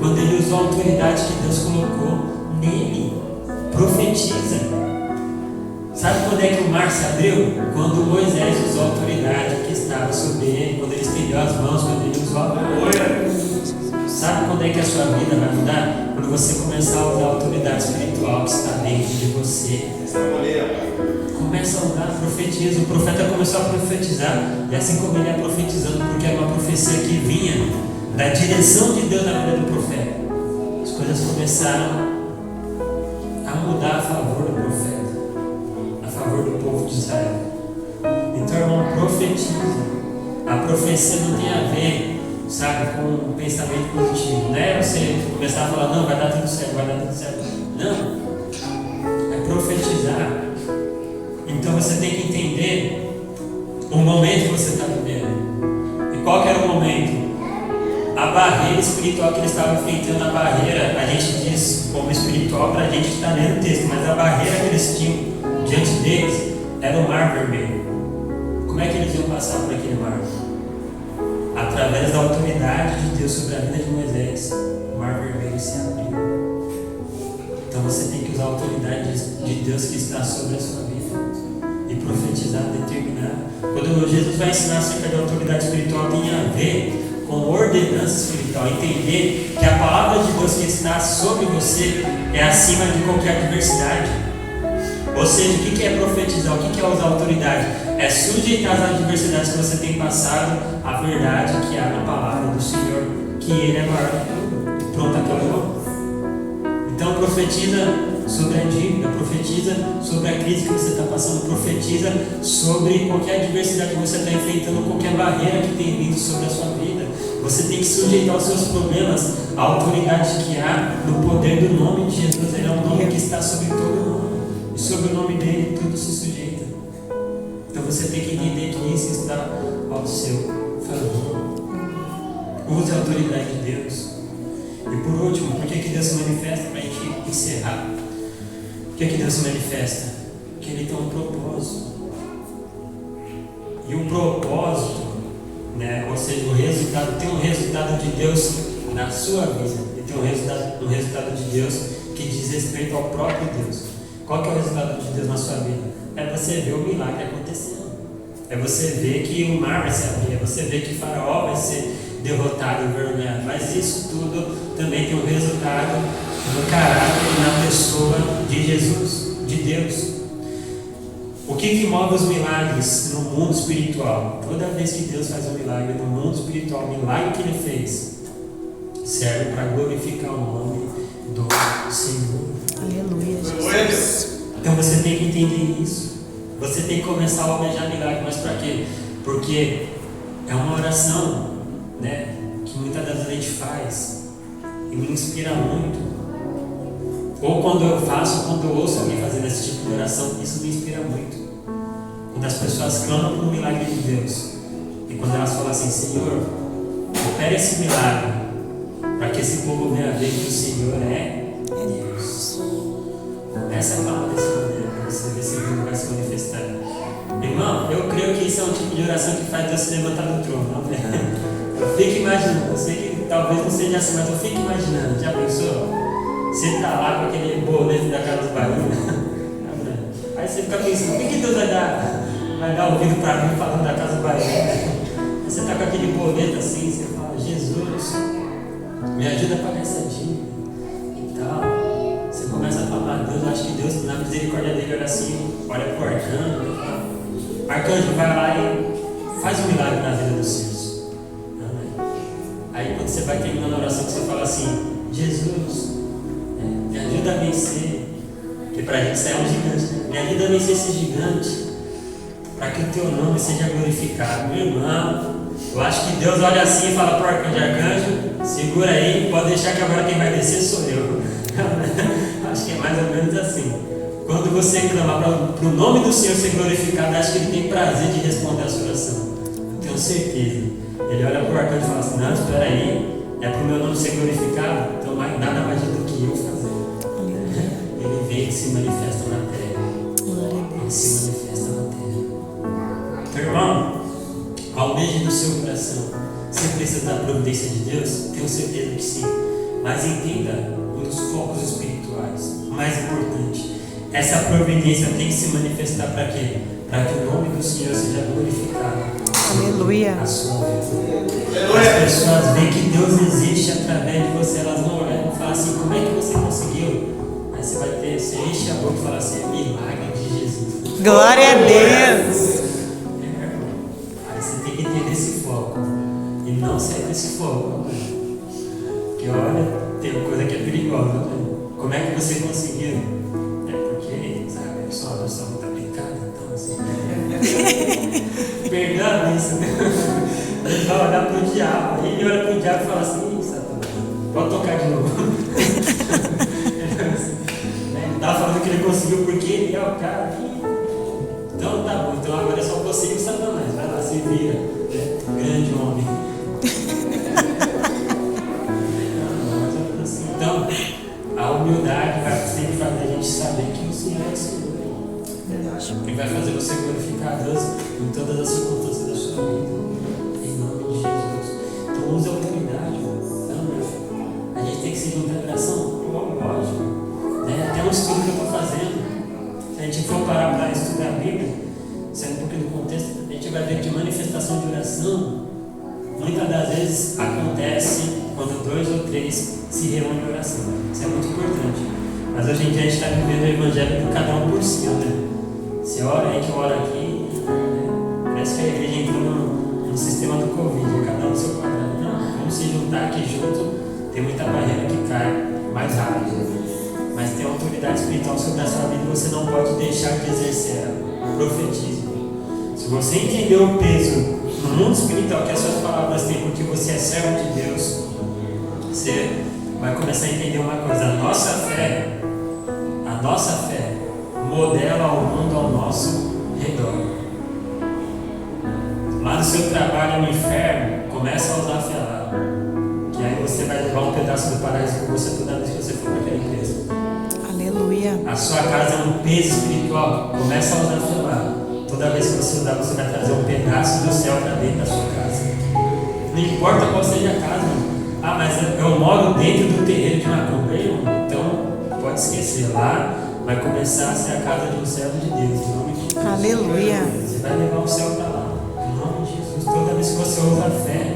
Speaker 1: Quando ele usou a autoridade que Deus colocou nele. Profetiza. Sabe quando é que o mar se abriu? Quando Moisés usou a autoridade que estava sobre ele, quando ele estendeu as mãos, quando ele usou a glória. Sabe quando é que a sua vida vai mudar? Quando você começar a usar a autoridade espiritual que está dentro de você. Começa a usar, profetiza. O profeta começou a profetizar, e assim como ele ia profetizando, porque era uma profecia que vinha da direção de Deus na vida do profeta, as coisas começaram a mudar a favor do profeta, a favor do povo de Israel. Então, irmão, profetiza. A profecia não tem a ver, sabe, com um pensamento positivo. Não é você começar a falar: não, vai dar tudo certo, vai dar tudo certo. Não. É profetizar. Então você tem que entender o momento que você está vivendo. E qual que era o momento? A barreira espiritual que eles estavam enfrentando, a barreira, a gente diz como espiritual para a gente que está lendo o texto, mas a barreira que eles tinham diante deles era o Mar Vermelho. Como é que eles iam passar por aquele mar? Através da autoridade de Deus sobre a vida de Moisés, o Mar Vermelho se abriu. Então você tem que usar a autoridade de Deus que está sobre a sua vida e profetizar, determinar. Quando Jesus vai ensinar acerca da autoridade espiritual, tem a ver com ordenança espiritual, entender que a palavra de Deus que está sobre você é acima de qualquer adversidade. Ou seja, o que é profetizar? O que é usar autoridade? É sujeitar as adversidades que você tem passado à verdade que há na palavra do Senhor, que Ele é maior que tudo. Pronto, acabou. Então profetiza sobre a dívida, profetiza sobre a crise que você está passando, profetiza sobre qualquer adversidade que você está enfrentando, qualquer barreira que tem vindo sobre a sua vida. Você tem que sujeitar os seus problemas à autoridade que há no poder do nome de Jesus. Ele é um nome que está sobre todo nome, e sobre o nome dele tudo se sujeita. Então você tem que entender que isso está ao seu favor. Use a autoridade de Deus. E por último, por que Deus se manifesta? Para a gente encerrar. Por que Deus se manifesta? Porque Ele tem um propósito. E o propósito, né? Ou seja, o resultado, tem um resultado de Deus na sua vida. E tem um resultado de Deus que diz respeito ao próprio Deus. Qual que é o resultado de Deus na sua vida? É você ver o milagre acontecendo. É você ver que o mar vai se abrir. É você ver que Faraó vai ser derrotado, envergonhado. Mas isso tudo também tem um resultado no caráter e na pessoa de Jesus, de Deus. O que move os milagres no mundo espiritual? Toda vez que Deus faz um milagre no mundo espiritual, o milagre que Ele fez serve para glorificar o nome do Senhor.
Speaker 2: Aleluia, Jesus.
Speaker 1: Então você tem que entender isso. Você tem que começar a almejar milagre. Mas para quê? Porque é uma oração, né, que muitas das vezes a gente faz e me inspira muito. Ou quando eu faço, quando eu ouço alguém fazendo esse tipo de oração, isso me inspira muito. Quando as pessoas clamam por um milagre de Deus, e quando elas falam assim: Senhor, opera esse milagre, para que esse povo venha ver que o Senhor é Deus. Essa é a palavra desse poder, para você ver se o Deus vai se manifestar. Irmão, eu creio que isso é um tipo de oração que faz Deus se levantar do trono, não é? Eu fico imaginando, eu sei que talvez não seja assim, mas eu fico imaginando, já pensou? Você está lá com aquele boleto da Casa Bahia, aí você fica pensando: o que Deus vai dar ouvido para mim falando da Casa Bahia? Aí você está com aquele boleto assim, você fala: Jesus, me ajuda a pagar essa dívida e tal. Você começa a falar: Deus, eu acho que Deus, na misericórdia dele, olha assim, olha para o arcanjo e fala: arcanjo, vai lá e faz um milagre na vida dos seus. Aí quando você vai terminando a oração, você fala assim: Jesus, me ajuda a vencer, porque para a gente isso é um gigante, né? Me ajuda a vencer esse gigante, para que o teu nome seja glorificado. Meu irmão, eu acho que Deus olha assim e fala para o arcanjo: arcanjo, segura aí, pode deixar que agora quem vai descer sou eu. Acho que é mais ou menos assim. Quando você clama para o nome do Senhor ser glorificado, acho que Ele tem prazer de responder a sua oração. Eu tenho certeza. Ele olha para o arcanjo e fala assim: não, espera aí, é para o meu nome ser glorificado, então nada mais do que eu fazer. Ele vem e se manifesta na terra. Ele se manifesta na terra. Então, irmão, almeje do seu coração. Você precisa da providência de Deus? Tenho certeza que sim. Mas entenda um dos focos espirituais. O mais importante: essa providência tem que se manifestar para quê? Para que o nome do Senhor seja glorificado.
Speaker 2: Aleluia.
Speaker 1: A sua vida. As pessoas veem que Deus existe através de você. Elas não olham e falam assim: como é que você conseguiu? Aí você enche a boca e fala assim: é milagre de Jesus.
Speaker 2: Glória a Deus.
Speaker 1: Aí você tem que ter esse foco e não sair desse foco. Porque olha, tem uma coisa que é perigosa. Né? Como é que você conseguiu? É porque, sabe, eu sou uma pessoa muito aplicada, então assim. Perdão isso, né? Ele vai olhar pro diabo. Aí ele olha pro diabo e fala assim: Satanás, pode tocar de novo. Ele estava falando que ele conseguiu porque ele é o cara que. Então tá bom, então agora é só você e o Satanás. Vai lá, se vira, né? Grande homem. Então, a humildade vai sempre fazer a gente saber que o Senhor é o Senhor. E vai fazer você glorificar a Deus em todas as circunstâncias da sua vida. Em nome de Jesus. Então use a autoridade. Não, a gente tem que se juntar em oração, lógico. Né? Até um estudo que eu estou fazendo. Se a gente for parar para estudar a Bíblia, sendo um pouquinho do contexto, a gente vai ver que manifestação de oração muitas das vezes acontece quando 2 ou 3 se reúnem em oração. Isso é muito importante. Mas hoje em dia a gente está vivendo o evangelho do cada um por si, né? Você ora, a gente ora aqui, né? Parece que a igreja entrou no sistema do Covid, cada um no seu quadrado. Não, vamos se juntar aqui junto, tem muita barreira que cai mais rápido. Mas tem autoridade espiritual sobre a sua vida e você não pode deixar de exercer ela. Profetismo. Se você entender o peso no mundo espiritual que as suas palavras têm, porque você é servo de Deus, você vai começar a entender uma coisa: a nossa fé modela o mundo ao nosso redor. Lá no seu trabalho no inferno, começa a usar a fé lá, que aí você vai levar um pedaço do paraíso com você toda vez que você for para aquela empresa.
Speaker 2: Aleluia.
Speaker 1: A sua casa é um peso espiritual, começa a usar a fé lá. Toda vez que você usar, você vai trazer um pedaço do céu para dentro da sua casa. Não importa qual seja a casa, irmão. Ah, mas eu moro dentro do terreiro de Macumba, irmão. Então, pode esquecer. Lá vai começar a ser a casa do céu de Deus. Em nome de Jesus.
Speaker 2: Aleluia.
Speaker 1: Você vai levar o céu para lá. Em nome de Jesus. Toda vez que você usa a fé,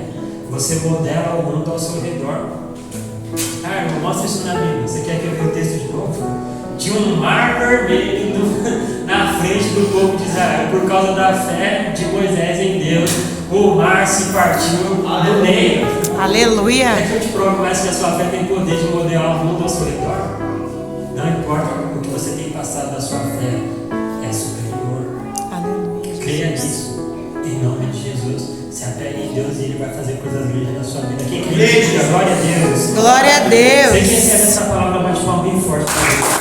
Speaker 1: você modela o mundo ao seu redor. Ah, irmão, mostra isso na Bíblia. Você quer que eu veja o texto de novo? Tinha um mar vermelho na frente do povo de Israel. Por causa da fé de Moisés em Deus, o mar se partiu no meio.
Speaker 2: Aleluia.
Speaker 1: É que eu te provo mais que a sua fé tem poder de modelar o mundo ao seu redor. Não importa o que você tem passado, a sua fé é superior.
Speaker 2: Aleluia.
Speaker 1: Creia nisso. Em nome de Jesus. Se apegue em Deus e Ele vai fazer coisas grandes na sua vida. Quem crê, diga glória a Deus.
Speaker 2: Glória a Deus.
Speaker 1: Você que recebe essa palavra, bate palma bem forte para Deus.